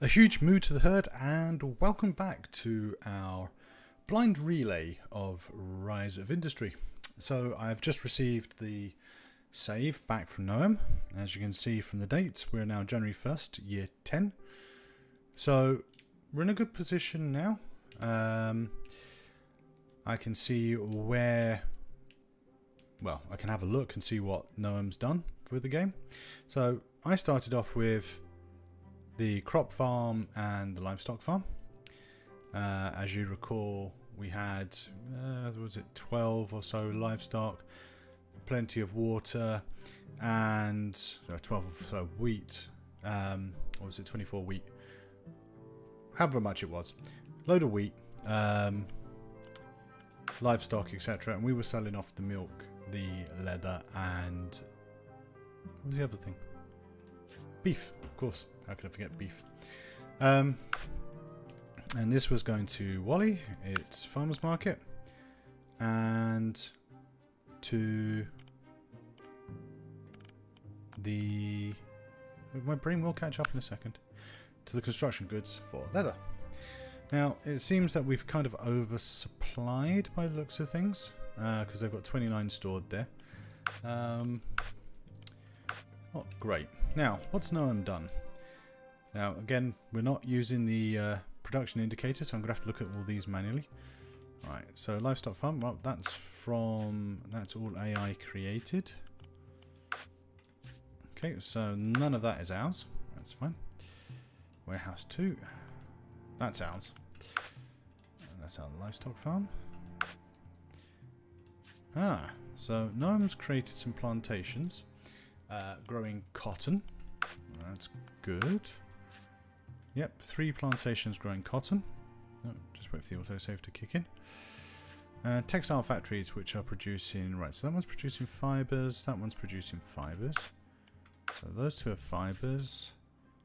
A huge moo to the herd, and welcome back to our blind relay of Rise of Industry. So I've just received the save back from Noam. As you can see from the dates, we're now January 1st, year 10. So we're in a good position now. I can see where, well, I can have a look and see what Noam's done with the game. So I started off with the crop farm and the livestock farm. As you recall, we had was it 12 or so livestock, plenty of water, and 12 or so wheat. Or was it 24 wheat? However much it was, load of wheat, livestock, etc. And we were selling off the milk, the leather, and what was the other thing? Beef, of course. How could I forget beef? And this was going to Wally, its farmer's market, and to the... My brain will catch up in a second. To the construction goods for leather. Now, it seems that we've kind of oversupplied by the looks of things, because they've got 29 stored there. Not great. Now, what's Noam done? Now, again, we're not using the production indicator, so I'm going to have to look at all these manually. Right, so livestock farm, well, that's all AI created. Okay, so none of that is ours. That's fine. Warehouse 2, that's ours. And that's our livestock farm. So Noam's created some plantations, growing cotton. That's good. Yep, 3 plantations growing cotton. Oh, just wait for the autosave to kick in. Textile factories which are producing... Right, so that one's producing fibres, that one's producing fibres. So those 2 are fibres.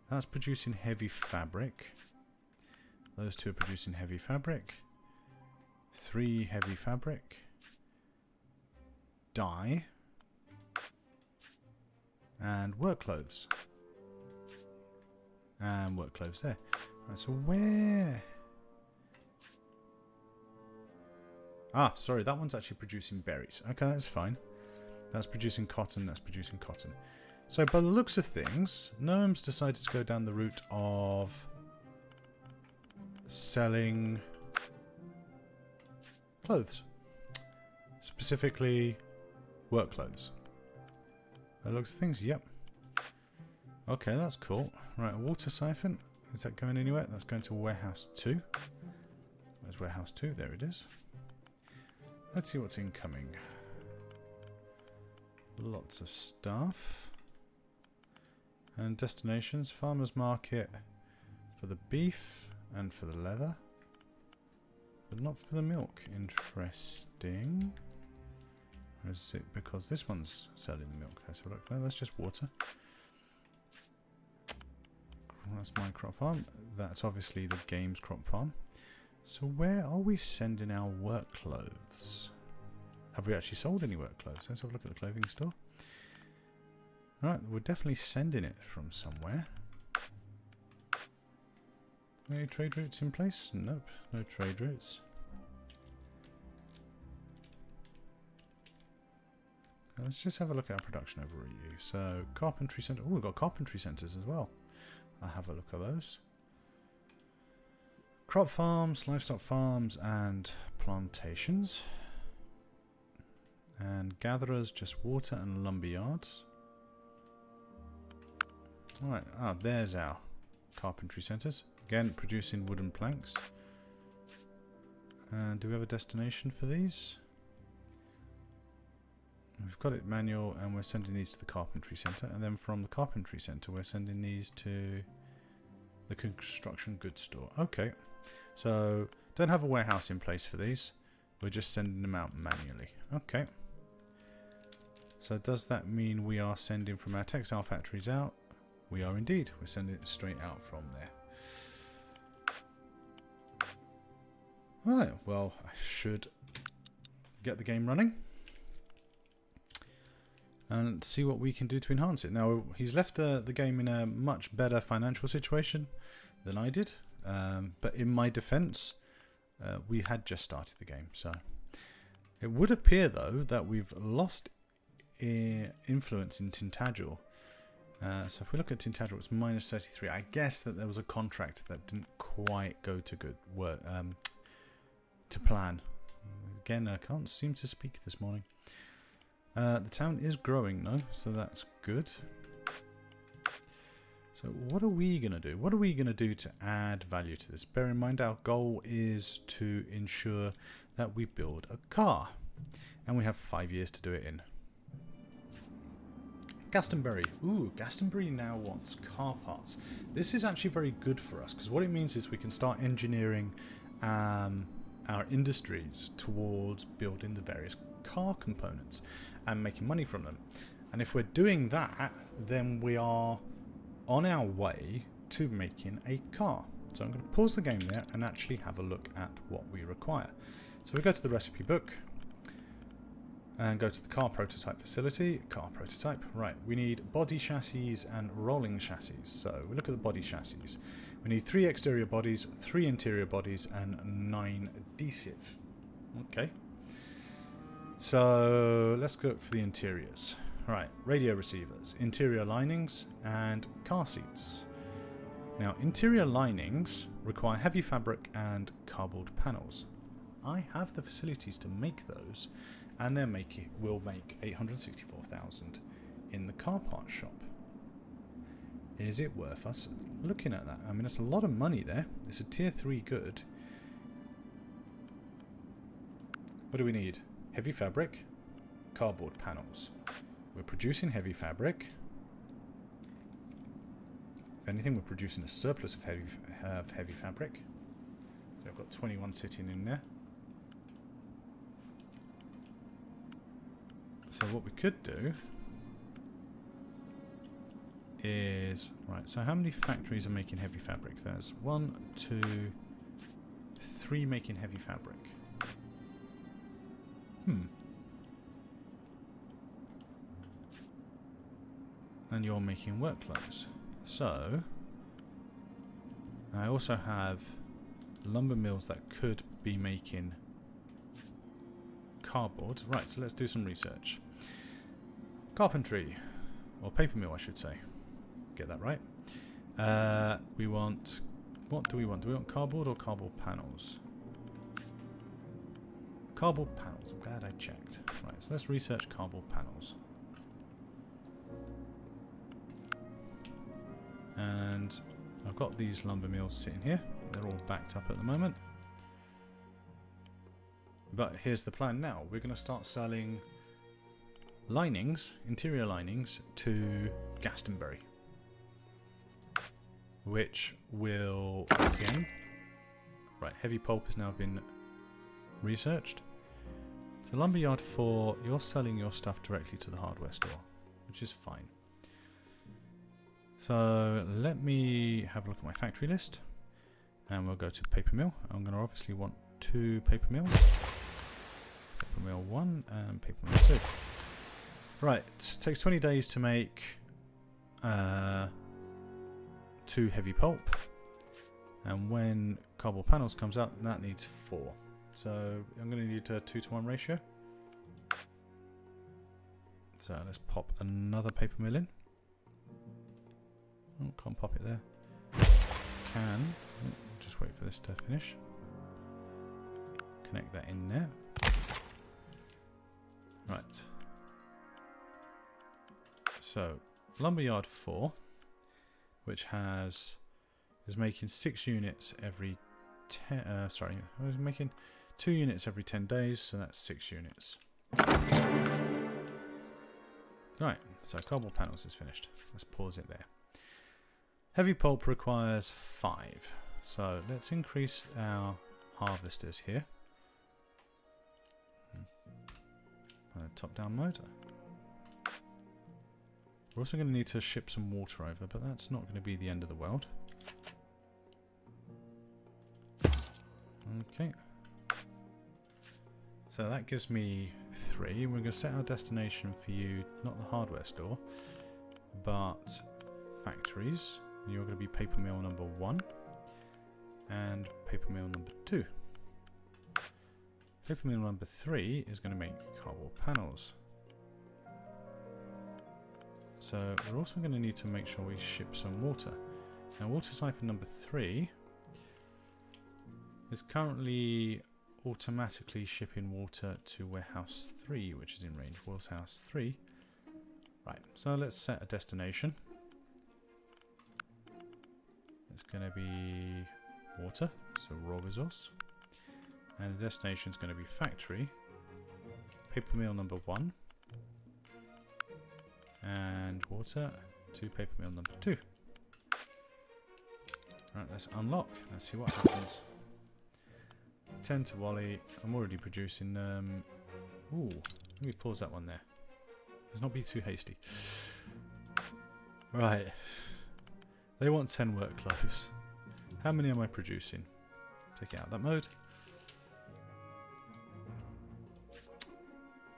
That's producing heavy fabric. Those 2 are producing heavy fabric. 3 heavy fabric. Dye. And work clothes. And work clothes there. Right, so where... sorry, that one's actually producing berries. Okay, that's fine. That's producing cotton, that's producing cotton. So by the looks of things, Noam's decided to go down the route of selling clothes. Specifically, work clothes. By the looks of things, yep. Okay, that's cool. Right, a water siphon. Is that going anywhere? That's going to warehouse 2. Where's warehouse 2? There it is. Let's see what's incoming. Lots of stuff. And destinations. Farmer's market for the beef and for the leather. But not for the milk. Interesting. Or is it because this one's selling the milk? Let's have a look. No, that's just water. That's my crop farm. That's obviously the game's crop farm. So where are we sending our work clothes? Have we actually sold any work clothes? Let's have a look at the clothing store. Alright, we're definitely sending it from somewhere. Any trade routes in place? Nope, no trade routes. Let's just have a look at our production overview. So, carpentry centre. Oh, we've got carpentry centres as well. I'll have a look at those. Crop farms, livestock farms, and plantations. And gatherers, just water and lumber yards. Alright, there's our carpentry centres. Again, producing wooden planks. And do we have a destination for these? We've got it manual, and we're sending these to the carpentry centre, and then from the carpentry centre we're sending these to the construction goods store. Okay, so don't have a warehouse in place for these, we're just sending them out manually. Okay, so does that mean we are sending from our textile factories out? We are indeed, we're sending it straight out from there. Right, well, I should get the game running and see what we can do to enhance it. Now, he's left the game in a much better financial situation than I did. But in my defense, we had just started the game, so it would appear though that we've lost influence in Tintagel. So if we look at Tintagel, it's minus 33. I guess that there was a contract that didn't quite go to good work, to plan. Again, I can't seem to speak this morning. The town is growing though, so that's good. So what are we going to do? What are we going to do to add value to this? Bear in mind our goal is to ensure that we build a car. And we have 5 years to do it in. Gastonbury. Ooh, Gastonbury now wants car parts. This is actually very good for us because what it means is we can start engineering our industries towards building the various car components and making money from them. And if we're doing that, then we are on our way to making a car. So I'm going to pause the game there and actually have a look at what we require. So we go to the recipe book and go to the car prototype facility. Car prototype. Right, we need body chassis and rolling chassis. So we look at the body chassis. We need 3 exterior bodies, 3 interior bodies, and 9 adhesive. Okay. So let's look for the interiors. Right, radio receivers, interior linings, and car seats. Now, interior linings require heavy fabric and cardboard panels. I have the facilities to make those, and will make 864,000 in the car parts shop. Is it worth us looking at that? I mean, it's a lot of money there. It's a tier 3 good. What do we need? Heavy fabric, cardboard panels. We're producing heavy fabric. If anything, we're producing a surplus of heavy fabric. So I've got 21 sitting in there. So what we could do is... Right, so how many factories are making heavy fabric? There's 1, 2, 3 making heavy fabric. And you're making work clothes. So I also have lumber mills that could be making cardboard. Right, so let's do some research. Carpentry, or paper mill I should say. Get that right. We want... What do we want? Do we want cardboard or cardboard panels? Cardboard panels. I'm glad I checked. Right, so let's research cardboard panels. And I've got these lumber mills sitting here. They're all backed up at the moment. But here's the plan now. We're going to start selling linings, interior linings, to Gastonbury. Which will, again... Right, heavy pulp has now been researched. So Lumberyard 4, you're selling your stuff directly to the hardware store, which is fine. So let me have a look at my factory list, and we'll go to paper mill. I'm going to obviously want 2 paper mills. Paper mill 1 and paper mill 2. Right, it takes 20 days to make 2 heavy pulp, and when cardboard panels comes out, that needs 4. So I'm going to need a 2-to-1 ratio. So let's pop another paper mill in. Oh, can't pop it there. Can. Just wait for this to finish. Connect that in there. Right. So, Lumberyard 4, which is making 6 units every 10... sorry, I was making 2 units every 10 days, so that's 6 units. Right, so cardboard panels is finished. Let's pause it there. Heavy pulp requires 5. So let's increase our harvesters here. Top-down motor. We're also going to need to ship some water over, but that's not going to be the end of the world. Okay. So that gives me 3. We're going to set our destination for you, not the hardware store, but factories. You're going to be paper mill number 1. and paper mill number 2. Paper mill number 3 is going to make cardboard panels. So we're also going to need to make sure we ship some water. Now water siphon number 3 is currently automatically shipping water to warehouse 3, which is in range. Warehouse 3. Right, so let's set a destination. It's going to be water, so raw resource. And the destination is going to be factory, paper mill number 1, and water to paper mill number 2. Right, let's unlock. Let's see what happens. 10 to Wally. I'm already producing. Ooh, let me pause that one there. Let's not be too hasty. Right. They want 10 work clothes. How many am I producing? Take it out of that mode.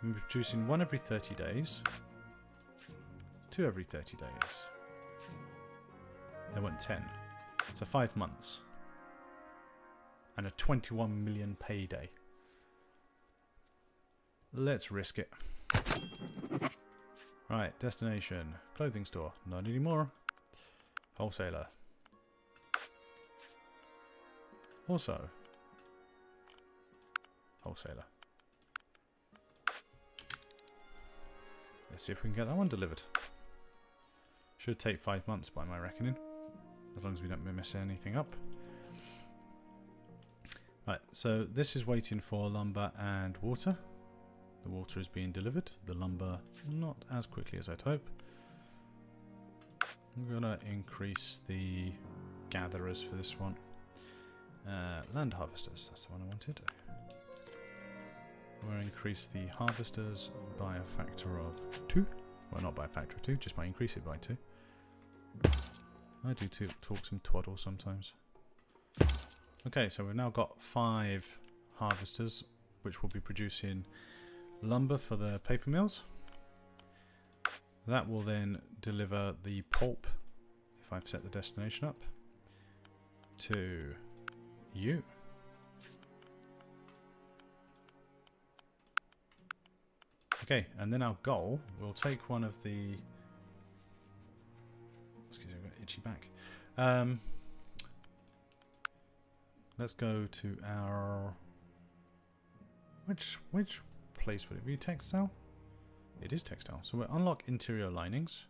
I'm producing 1 every 30 days. 2 every 30 days. They want 10. So 5 months. And a 21 million payday. Let's risk it. Right, destination. Clothing store. Not anymore. Wholesaler. Also. Wholesaler. Let's see if we can get that one delivered. Should take 5 months by my reckoning. As long as we don't mess anything up. Right, so this is waiting for lumber and water. The water is being delivered. The lumber not as quickly as I'd hope. I'm going to increase the gatherers for this one. Land harvesters, that's the one I wanted. We'll increase the harvesters by a factor of 2. Well, not by a factor of 2, just by increase it by 2. I do talk some twaddle sometimes. Okay, so we've now got 5 harvesters, which will be producing lumber for the paper mills. That will then deliver the pulp, if I've set the destination up, to you. Okay, and then our goal, we'll take one of the... Excuse me, I've got itchy back. Let's go to our... Which place would it be? Textile? It is textile. So we'll unlock interior linings.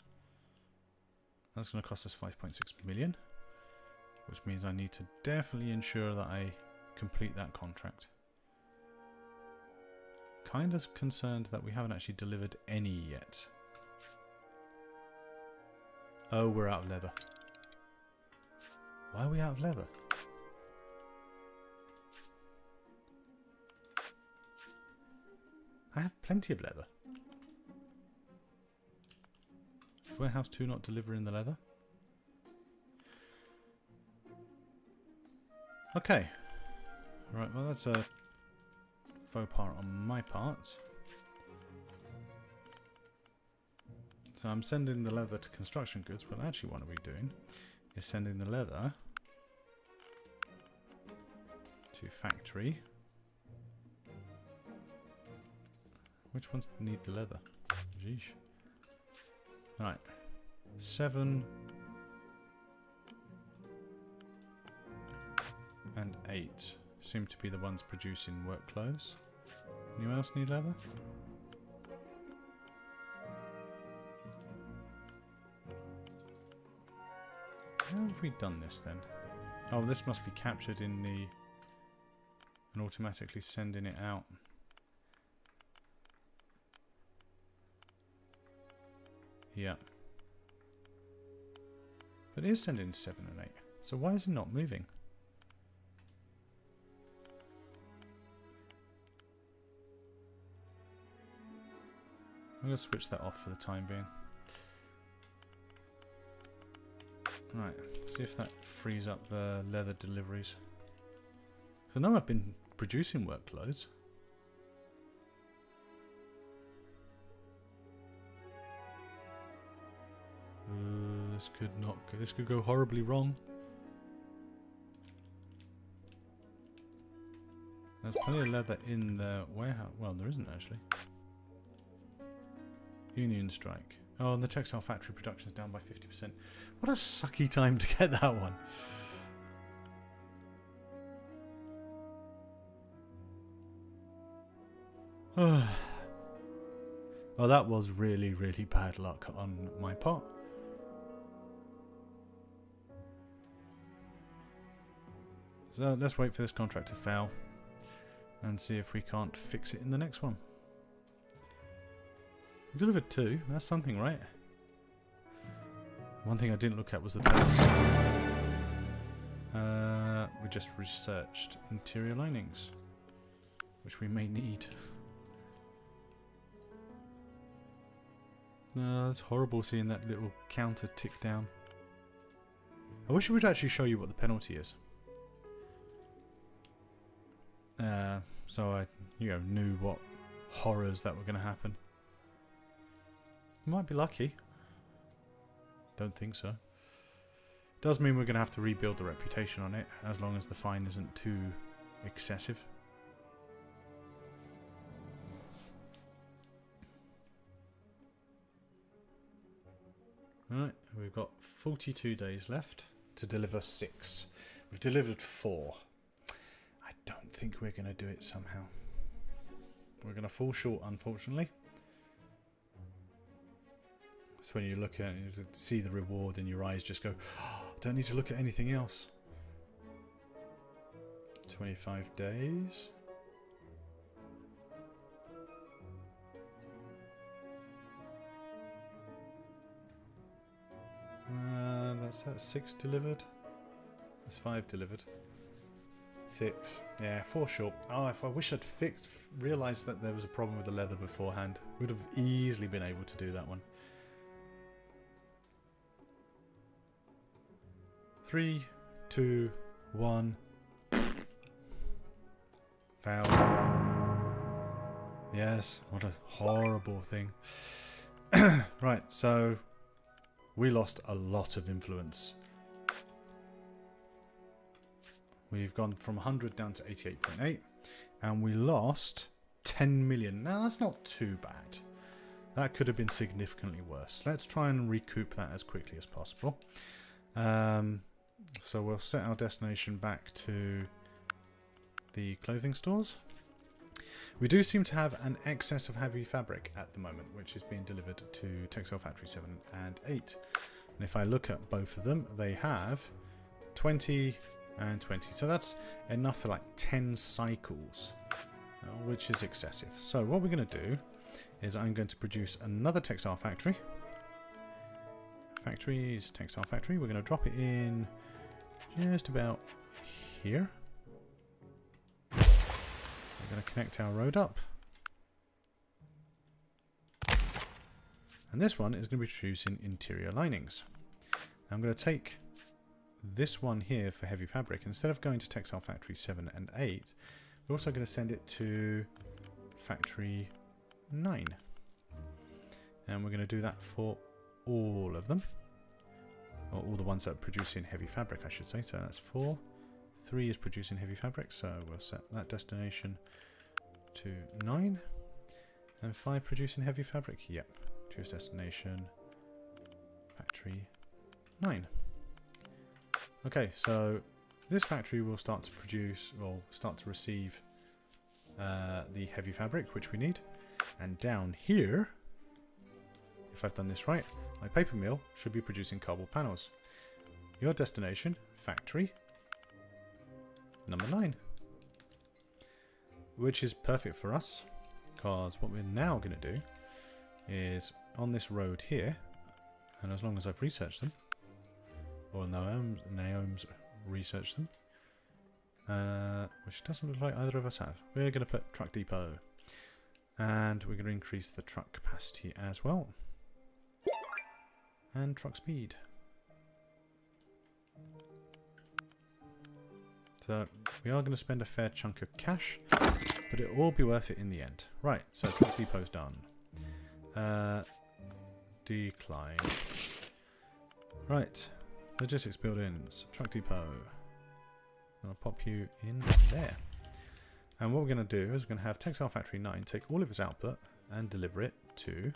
That's going to cost us 5.6 million. Which means I need to definitely ensure that I complete that contract. Kind of concerned that we haven't actually delivered any yet. Oh, we're out of leather. Why are we out of leather? I have plenty of leather. Is Warehouse 2 not delivering the leather? Okay. Right, well that's a faux pas on my part. So I'm sending the leather to construction goods, but actually what we're doing is sending the leather to factory. Which ones need the leather? Jeesh. Right. 7 and 8 seem to be the ones producing work clothes. Anyone else need leather? How have we done this then? Oh, this must be captured in the... and automatically sending it out. Yeah. But it is sending 7 and 8. So why is it not moving? I'm going to switch that off for the time being. Right, see if that frees up the leather deliveries. So now I've been producing work clothes. This could go horribly wrong. There's plenty of leather in the warehouse. Well, there isn't actually. Union strike. Oh, and the textile factory production is down by 50%. What a sucky time to get that one. Well, that was really, really bad luck on my part. So let's wait for this contract to fail and see if we can't fix it in the next one. We delivered 2. That's something, right? One thing I didn't look at was the penalty. We just researched interior linings, which we may need. No, it's horrible seeing that little counter tick down. I wish it would actually show you what the penalty is. So I, knew what horrors that were going to happen. Might be lucky. Don't think so. Does mean we're going to have to rebuild the reputation on it, as long as the fine isn't too excessive. Right, we've got 42 days left to deliver 6. We've delivered 4. I don't think we're going to do it somehow. We're going to fall short, unfortunately. That's when you look at it and you see the reward and your eyes just go, oh, don't need to look at anything else. 25 days. That's 6 delivered. That's 5 delivered. 6. Yeah, 4 short. Oh, if I wish I'd realised that there was a problem with the leather beforehand. Would have easily been able to do that one. 3, 2, 1. Foul. Yes, what a horrible thing. Right, so we lost a lot of influence. We've gone from 100 down to 88.8, and we lost 10 million. Now that's not too bad. That could have been significantly worse. Let's try and recoup that as quickly as possible. So we'll set our destination back to the clothing stores. We do seem to have an excess of heavy fabric at the moment, which is being delivered to Textile Factory 7 and 8. And if I look at both of them, they have 20 and 20. So that's enough for like 10 cycles, which is excessive. So what we're going to do is I'm going to produce another textile factory. Factories, textile factory. We're going to drop it in just about here. We're going to connect our road up. And this one is going to be producing interior linings. I'm going to take this one here for heavy fabric. Instead of going to Textile Factory 7 and 8, we're also going to send it to Factory 9. And we're going to do that for all of them. Or all the ones that are producing heavy fabric, I should say. So that's 4. 3 is producing heavy fabric, so we'll set that destination to 9. And 5 producing heavy fabric, yep. To its destination, Factory 9. Okay, so this factory will start to produce, or start to receive the heavy fabric, which we need. And down here, if I've done this right, my paper mill should be producing cardboard panels. Your destination, Factory number 9. Which is perfect for us, because what we're now going to do is on this road here, and as long as I've researched them, or Noam's researched them, which doesn't look like either of us have, we're going to put truck depot, and we're going to increase the truck capacity as well, and truck speed. So we are going to spend a fair chunk of cash, but it will be worth it in the end. Right, so truck depot's done. Decline. Right, logistics buildings, truck depot. I'll pop you in there. And what we're going to do is we're going to have Textile Factory 9 take all of its output and deliver it to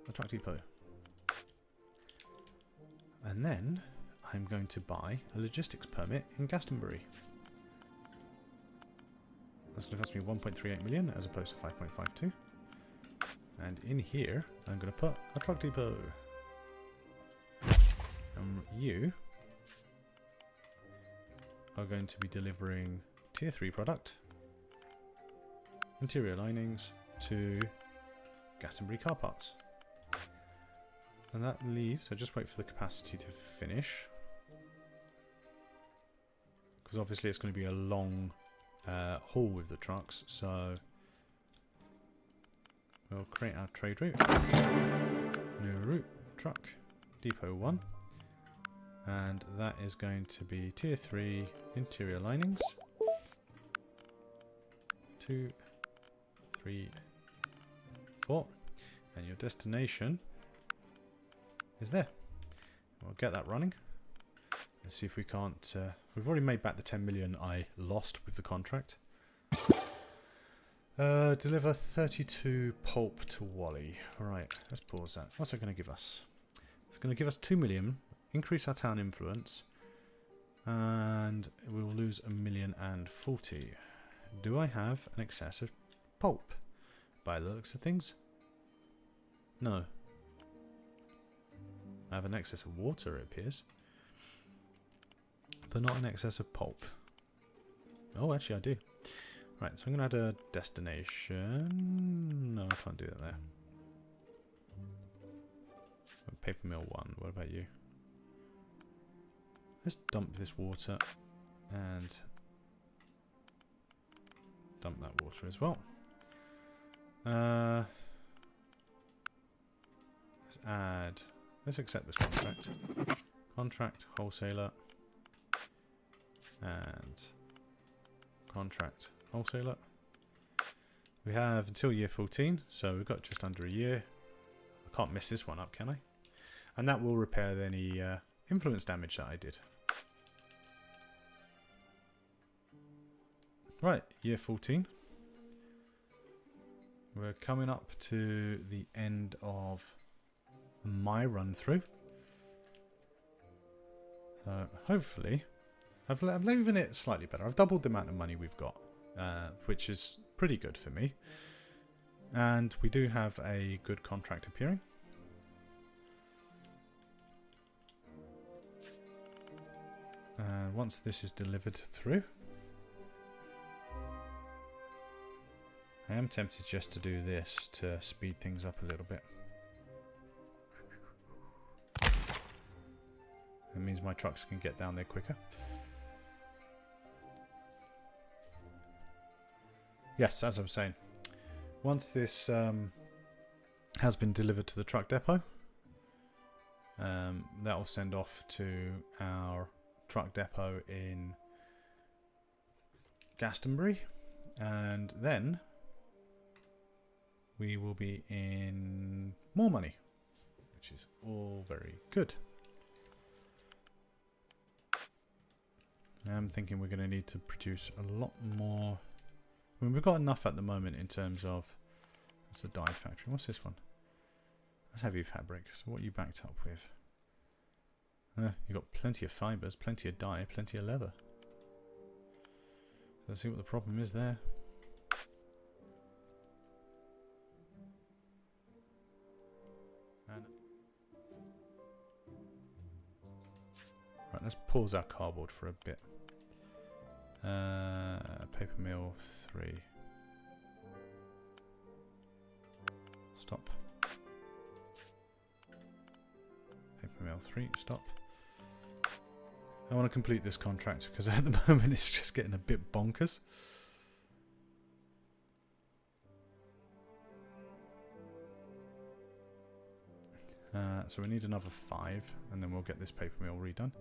the truck depot. And then I'm going to buy a logistics permit in Glastonbury. That's going to cost me 1.38 million as opposed to 5.52. And in here, I'm going to put a truck depot. You are going to be delivering tier 3 product, interior linings to Glastonbury car parts. And that leaves, so just wait for the capacity to finish. Because obviously it's going to be a long haul with the trucks, so we'll create our trade route. New route, truck, depot 1. And that is going to be tier 3 interior linings. 2, 3, 4. And your destination is there. We'll get that running. Let's see if we can't... we've already made back the 10 million I lost with the contract. Deliver 32 pulp to Wally. Alright, let's pause that. What's it going to give us? It's going to give us 2 million. Increase our town influence. And we will lose 1,040,000. Do I have an excess of pulp? By the looks of things? No. I have an excess of water, it appears. But not an excess of pulp. Oh, actually I do. Right, so I'm going to add a destination. No, I can't do that there. Paper mill 1, what about you? Let's dump this water and dump that water as well. Let's accept this contract. Contract, wholesaler, and contract, wholesaler. We have until year 14, so we've got just under a year. I can't mess this one up, can I? And that will repair any influence damage that I did. Right, year 14. We're coming up to the end of my run through. So hopefully, I've leaving it slightly better. I've doubled the amount of money we've got, which is pretty good for me. And we do have a good contract appearing. Once this is delivered through, I am tempted just to do this to speed things up a little bit. That means my trucks can get down there quicker. Yes, as I was saying, once this has been delivered to the truck depot, that will send off to our truck depot in Glastonbury, and then we will be in more money, which is all very good. I'm thinking we're going to need to produce a lot more. I mean, we've got enough at the moment in terms of... That's the dye factory. What's this one? That's heavy fabric. So what are you backed up with? You've got plenty of fibres, plenty of dye, plenty of leather. So let's see what the problem is there. Right, let's pause our cardboard for a bit. Paper mill 3. Stop. Paper mill 3. Stop. I want to complete this contract because at the moment it's just getting a bit bonkers. So we need another 5 and then we'll get this paper mill redone.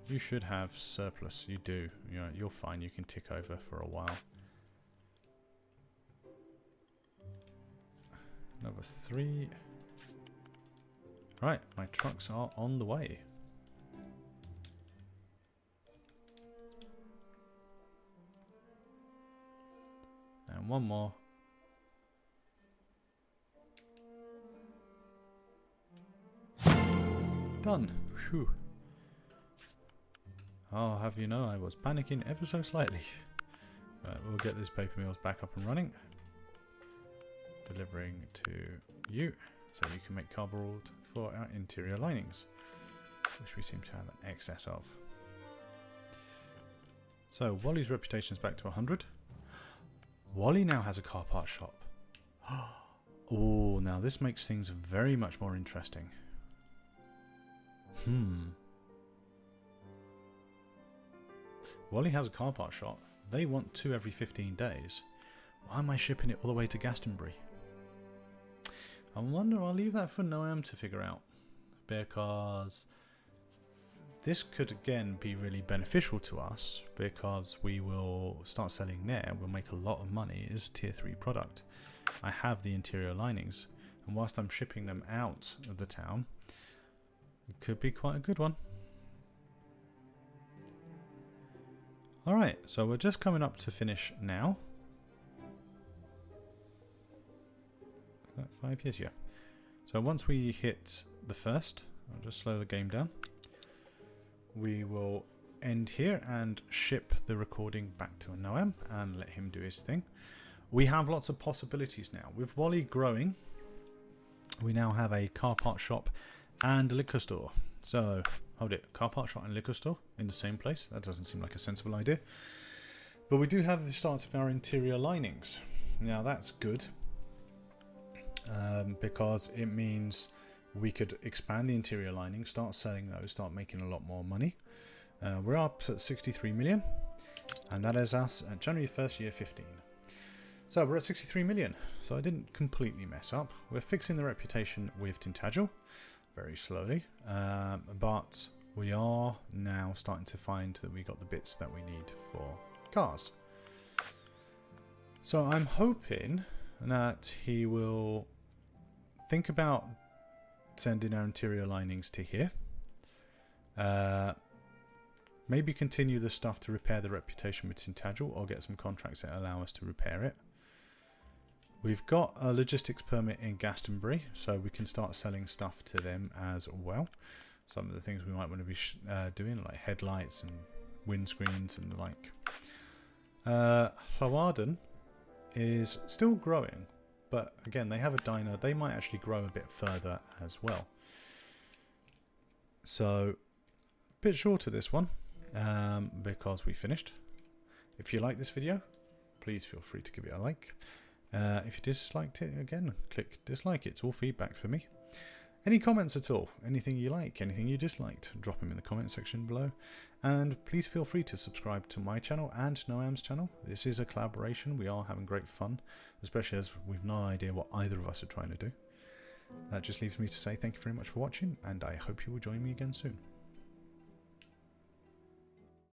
You should have surplus. You do. You're fine. You can tick over for a while. Another 3. Right, my trucks are on the way. one more. Done. Phew. I'll have you know I was panicking ever so slightly. Right, we'll get this paper mills back up and running. Delivering to you, so you can make cardboard for our interior linings, which we seem to have an excess of. So Wally's reputation is back to 100. Wally now has a car part shop. Oh, now this makes things very much more interesting. Wally has a car part shop. They want 2 every 15 days. Why am I shipping it all the way to Glastonbury? I wonder, I'll leave that for Noam to figure out. Because this could again be really beneficial to us, because we will start selling there. We'll make a lot of money. It is a tier 3 product. I have the interior linings, and whilst I'm shipping them out of the town, it could be quite a good one. Alright, so we're just coming up to finish now. 5 years, yeah. So once we hit the first, I'll just slow the game down. We will end here and ship the recording back to Noam and let him do his thing. We have lots of possibilities now. With Wally growing, we now have a car part shop and a liquor store. So, hold it, car part shop and liquor store in the same place? That doesn't seem like a sensible idea. But we do have the start of our interior linings. Now that's good, because it means we could expand the interior lining, start selling those, start making a lot more money. We're up at 63 million, and that is us at January 1st, year 15. So we're at 63 million, so I didn't completely mess up. We're fixing the reputation with Tintagel, very slowly, but we are now starting to find that we got the bits that we need for cars. So I'm hoping that he will think about sending our interior linings to here. Maybe continue the stuff to repair the reputation with Tintagel, or get some contracts that allow us to repair it. We've got a logistics permit in Glastonbury, so we can start selling stuff to them as well. Some of the things we might want to be doing, like headlights and windscreens and the like. Llawarden is still growing, but again, they have a diner. They might actually grow a bit further as well. So, a bit short of this one, because we finished. If you like this video, please feel free to give it a like. If you disliked it, again, click dislike. It's all feedback for me. Any comments at all? Anything you like, anything you disliked, drop them in the comment section below. And please feel free to subscribe to my channel and Noam's channel. This is a collaboration. We are having great fun, especially as we've no idea what either of us are trying to do. That just leaves me to say thank you very much for watching, and I hope you will join me again soon.